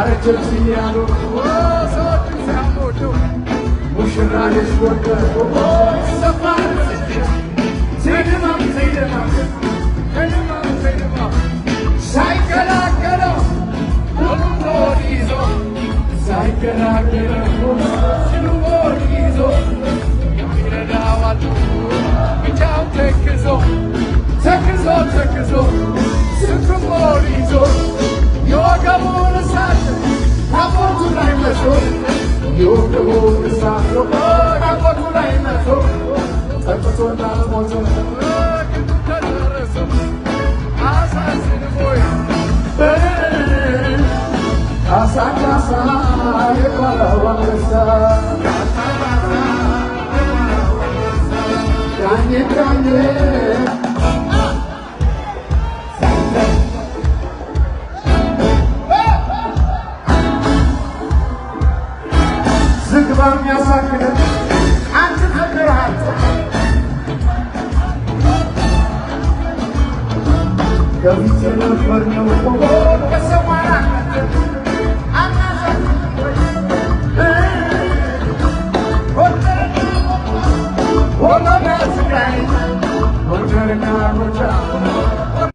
አረጀብያሉ ሰዎች ሲያሞቱ ሙሽራሽ ወደ ሰፋር ዘይደማ ዘይደማ ዘይደማ ዘይደማ ሳይከላከለው ሁሉን ይዞ ሳይከላከለው ሁሉን ይዞ ይረዳዋል ብቻውን ተክዞ ተክዞ ተክዞ ስንቱን ይዞ የወገቡን እሳት ካፎቱ ላይ መቶ የወገቡን እሳት ካፎቱ ላይ መቶ ጠጥቶና ሞቶ ግዱ ተደረሰ አሳስን ቦይ ካሳ ካሳ የባላው አንበሳ ዳኜ ዳኜ ዝግባም ያሳክለን አንተ ተደራል ከፊት ነበር ነው ቆሞ